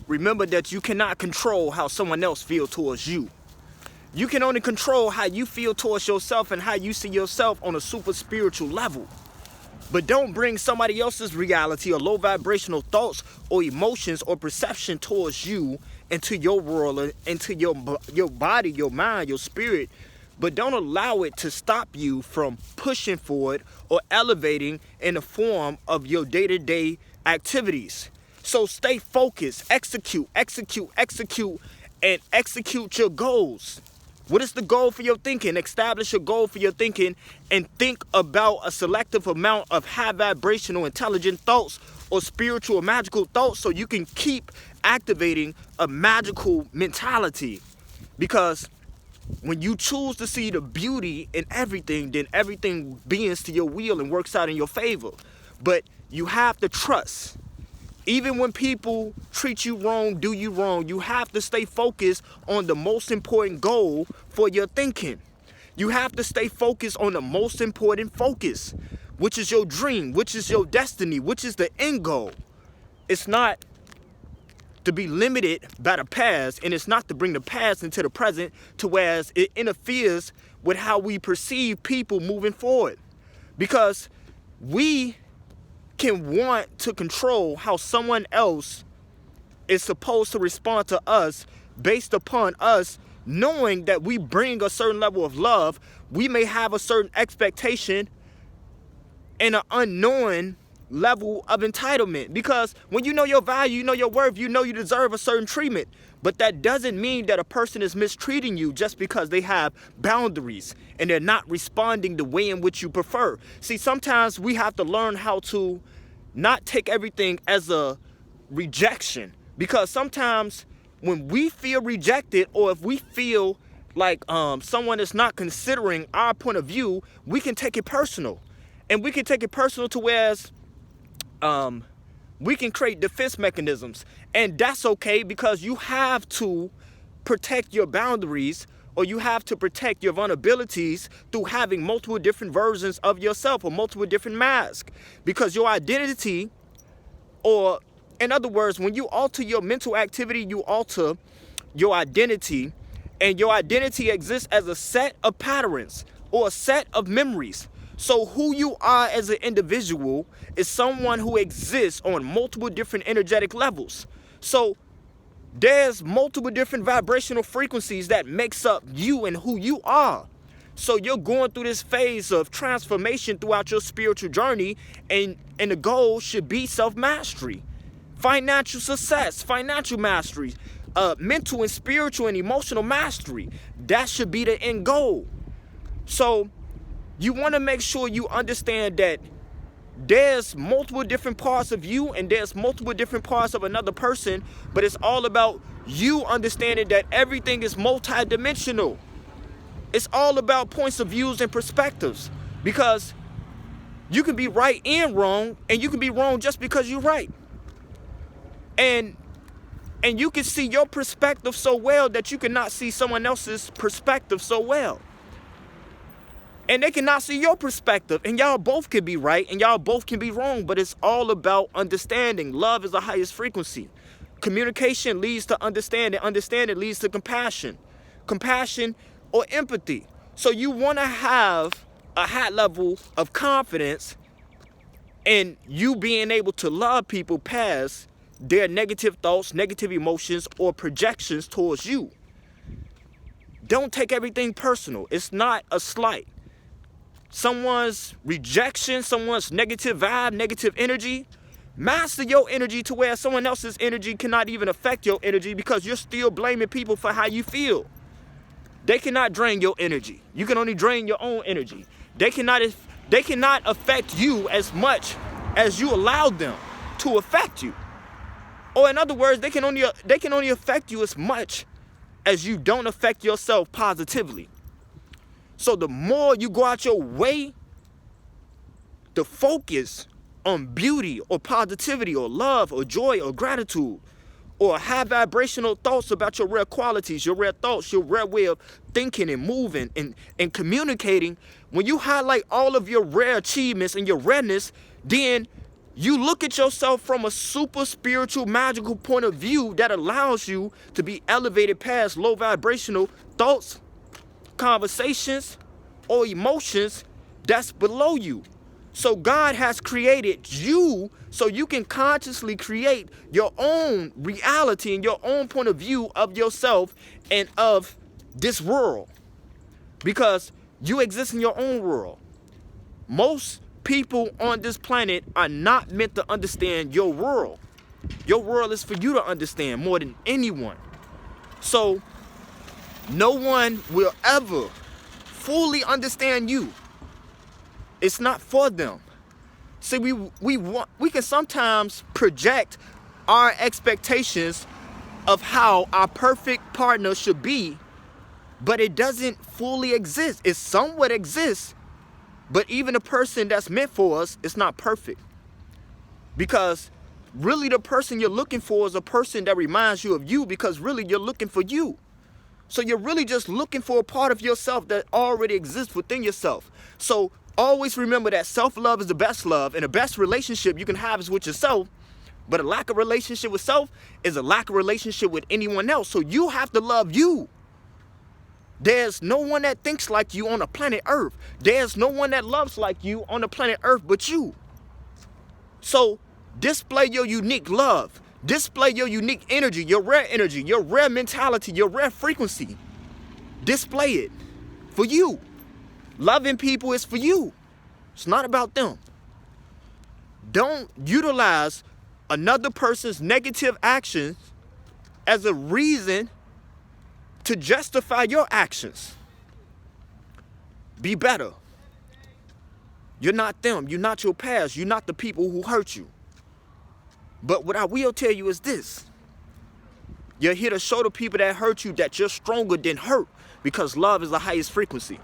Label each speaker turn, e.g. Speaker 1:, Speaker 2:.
Speaker 1: remember that you cannot control how someone else feels towards you. You can only control how you feel towards yourself and how you see yourself on a super spiritual level. But don't bring somebody else's reality or low vibrational thoughts or emotions or perception towards you into your world, or into your body, your mind, your spirit. But don't allow it to stop you from pushing forward or elevating in the form of your day-to-day activities. So stay focused, execute, and execute your goals. What is the goal for your thinking? Establish a goal for your thinking and think about a selective amount of high vibrational intelligent thoughts or spiritual or magical thoughts so you can keep activating a magical mentality. Because when you choose to see the beauty in everything, then everything bends to your will and works out in your favor. But you have to trust. Even when people treat you wrong, do you wrong, you have to stay focused on the most important goal for your thinking. You have to stay focused on the most important focus, which is your dream, which is your destiny, which is the end goal. It's not to be limited by the past, and it's not to bring the past into the present to whereas it interferes with how we perceive people moving forward. Because we can want to control how someone else is supposed to respond to us based upon us knowing that we bring a certain level of love. We may have a certain expectation and an unknown level of entitlement, because when you know your value, you know your worth, you know you deserve a certain treatment. But that doesn't mean that a person is mistreating you just because they have boundaries and they're not responding the way in which you prefer. See, sometimes we have to learn how to not take everything as a rejection, because sometimes when we feel rejected, or if we feel like someone is not considering our point of view, we can take it personal. And we can take it personal to whereas we can create defense mechanisms. And that's okay, because you have to protect your boundaries, or you have to protect your vulnerabilities through having multiple different versions of yourself or multiple different masks. Because your identity, or in other words, when you alter your mental activity, you alter your identity, and your identity exists as a set of patterns or a set of memories. So who you are as an individual is someone who exists on multiple different energetic levels. So there's multiple different vibrational frequencies that makes up you and who you are. So you're going through this phase of transformation throughout your spiritual journey, and the goal should be self-mastery, financial success, financial mastery, mental and spiritual and emotional mastery. That should be the end goal. So you want to make sure you understand that there's multiple different parts of you and there's multiple different parts of another person, but it's all about you understanding that everything is multidimensional. It's all about points of views and perspectives, because you can be right and wrong, and you can be wrong just because you're right. And you can see your perspective so well that you cannot see someone else's perspective so well. And they cannot see your perspective, and y'all both can be right and y'all both can be wrong, but it's all about understanding. Love is the highest frequency. Communication leads to understanding. Understanding leads to compassion. Compassion or empathy. So you want to have a high level of confidence in you being able to love people past their negative thoughts, negative emotions, or projections towards you. Don't take everything personal. It's not a slight. Someone's rejection, someone's negative vibe, negative energy, master your energy to where someone else's energy cannot even affect your energy, because you're still blaming people for how you feel. They cannot drain your energy. You can only drain your own energy. They cannot affect you as much as you allowed them to affect you. Or in other words, they can only affect you as much as you don't affect yourself positively. So the more you go out your way to focus on beauty or positivity or love or joy or gratitude or high vibrational thoughts about your rare qualities, your rare thoughts, your rare way of thinking and moving and communicating, when you highlight all of your rare achievements and your rareness, then You look at yourself from a super spiritual, magical point of view that allows you to be elevated past low vibrational thoughts, conversations, or emotions that's below you. So God has created you so you can consciously create your own reality and your own point of view of yourself and of this world. Because you exist in your own world. Most people on this planet are not meant to understand your world. Your world is for you to understand more than anyone. So no one will ever fully understand you. It's not for them. See, we can sometimes project our expectations of how our perfect partner should be, but it doesn't fully exist. It somewhat exists, but even a person that's meant for us is not perfect. Because really the person you're looking for is a person that reminds you of you, because really you're looking for you. So you're really just looking for a part of yourself that already exists within yourself. So always remember that self-love is the best love, and the best relationship you can have is with yourself. But a lack of relationship with self is a lack of relationship with anyone else. So you have to love you. There's no one that thinks like you on the planet Earth. There's no one that loves like you on the planet Earth but you. So display your unique love. Display your unique energy, your rare mentality, your rare frequency. Display it for you. Loving people is for you. It's not about them. Don't utilize another person's negative actions as a reason to justify your actions. Be better. You're not them. You're not your past. You're not the people who hurt you. But what I will tell you is this. You're here to show the people that hurt you that you're stronger than hurt, because love is the highest frequency.